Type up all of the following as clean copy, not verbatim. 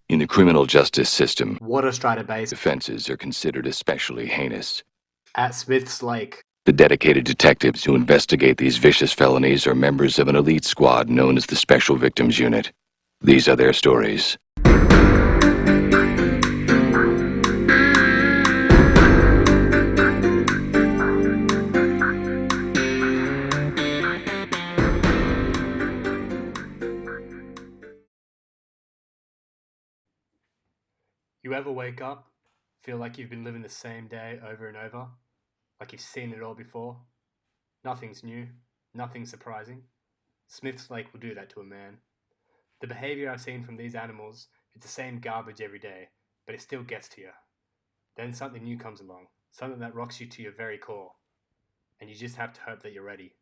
In the criminal justice system, Water Strider base offenses are considered especially heinous. at Smith's Lake. The dedicated detectives who investigate these vicious felonies are members of an elite squad known as the Special Victims Unit. These are their stories. You ever wake up, feel like you've been living the same day over and over? Like you've seen it all before? Nothing's new, nothing's surprising. Smith's Lake will do that to a man. The behaviour I've seen from these animals, it's the same garbage every day, but it still gets to you. Then something new comes along, something that rocks you to your very core. And you just have to hope that you're ready.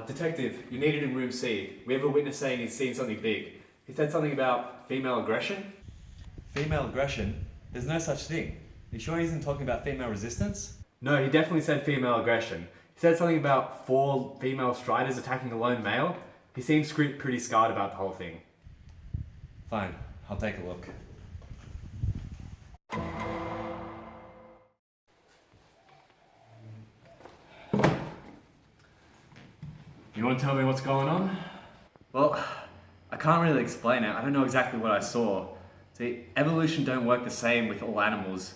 Detective, you're needed in room C. We have a witness saying he's seen something big. He said something about female aggression. Female aggression? There's no such thing. You sure he isn't talking about female resistance? No, he definitely said female aggression. He said something about 4 female striders attacking a lone male. He seems pretty scarred about the whole thing. Fine, I'll take a look. You want to tell me what's going on? Well, I can't really explain it. I don't know exactly what I saw. See, evolution don't work the same with all animals.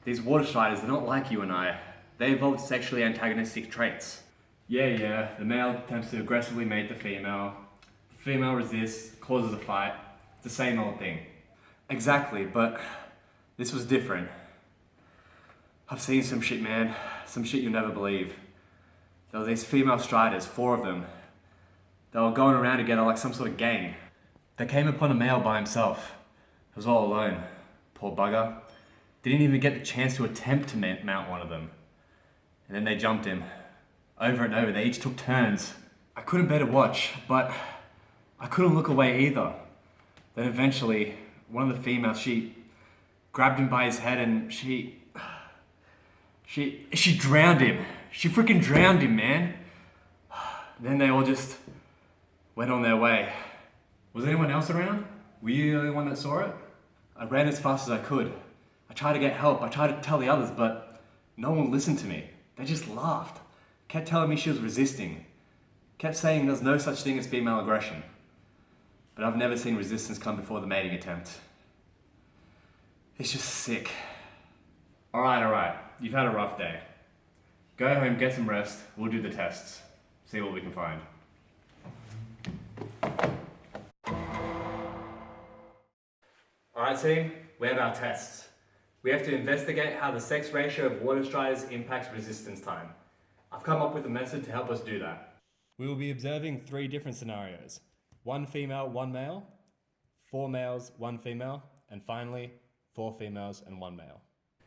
These water striders, they're not like you and I. They evolved sexually antagonistic traits. Yeah, the male attempts to aggressively mate the female. The female resists, causes a fight. It's the same old thing. Exactly, but this was different. I've seen some shit, man. Some shit you'll never believe. There were these female striders, 4 of them. They were going around together like some sort of gang. They came upon a male by himself. He was all alone. Poor bugger. Didn't even get the chance to attempt to mount one of them. And then they jumped him. Over and over, they each took turns. I couldn't bear to watch, but I couldn't look away either. Then eventually, one of the females, she grabbed him by his head and she drowned him. She freaking drowned him, man. Then they all just went on their way. Was anyone else around? Were you the only one that saw it? I ran as fast as I could. I tried to get help. I tried to tell the others, but no one listened to me. They just laughed. Kept telling me she was resisting. Kept saying there's no such thing as female aggression. But I've never seen resistance come before the mating attempt. It's just sick. Alright. You've had a rough day. Go home, get some rest. We'll do the tests. See what we can find. Alright team, we have our tests. We have to investigate how the sex ratio of water striders impacts resistance time. I've come up with a method to help us do that. We will be observing 3 different scenarios. 1 female, 1 male, 4 males, 1 female, and finally, 4 females and 1 male.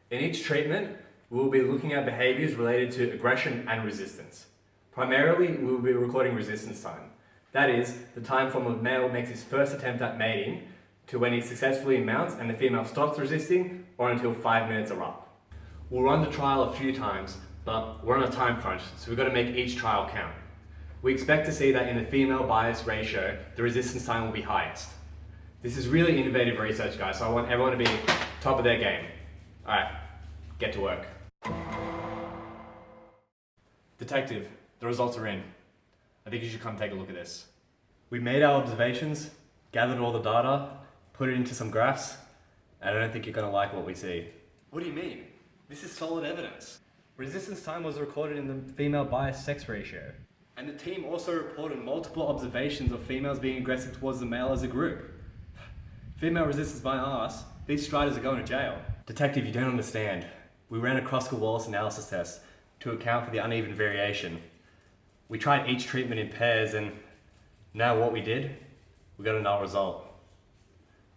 In each treatment, we will be looking at behaviours related to aggression and resistance. Primarily, we will be recording resistance time. That is, the time from a male makes his first attempt at mating to when he successfully mounts and the female stops resisting, or until 5 minutes are up. We'll run the trial a few times, but we're on a time crunch, so we've got to make each trial count. We expect to see that in the female bias ratio, the resistance time will be highest. This is really innovative research, guys, so I want everyone to be top of their game. Alright, get to work. Detective, the results are in. I think you should come take a look at this. We made our observations, gathered all the data, put it into some graphs, and I don't think you're going to like what we see. What do you mean? This is solid evidence. Resistance time was recorded in the female bias sex ratio. And the team also reported multiple observations of females being aggressive towards the male as a group. Female resistance by us, these striders are going to jail. Detective, you don't understand. We ran a Kruskal-Wallis analysis test to account for the uneven variation. We tried each treatment in pairs and now what we did, we got a null result.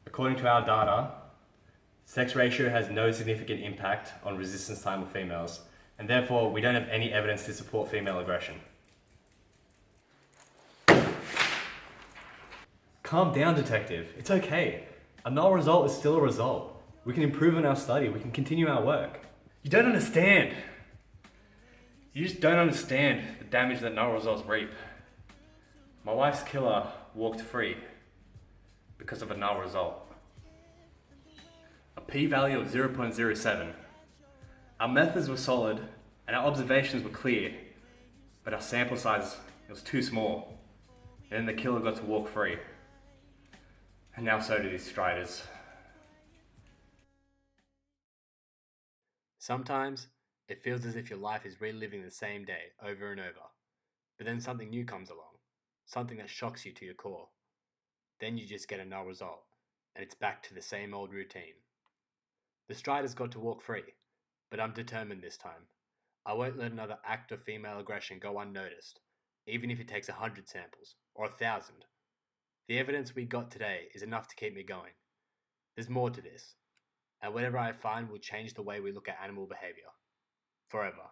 According to our data, sex ratio has no significant impact on resistance time of females, and therefore we don't have any evidence to support female aggression. Calm down, detective. It's okay. A null result is still a result. We can improve on our study. We can continue our work. You don't understand. You just don't understand the damage that null results reap. My wife's killer walked free. because of a null result. A p-value of 0.07. Our methods were solid and our observations were clear, but our sample size was too small. And then the killer got to walk free. And now so do these striders. Sometimes it feels as if your life is reliving the same day over and over, but then something new comes along, something that shocks you to your core. Then you just get a null result, and it's back to the same old routine. The striders got to walk free, but I'm determined this time. I won't let another act of female aggression go unnoticed, even if it takes 100 samples, or 1,000. The evidence we got today is enough to keep me going. There's more to this, and whatever I find will change the way we look at animal behaviour. Forever.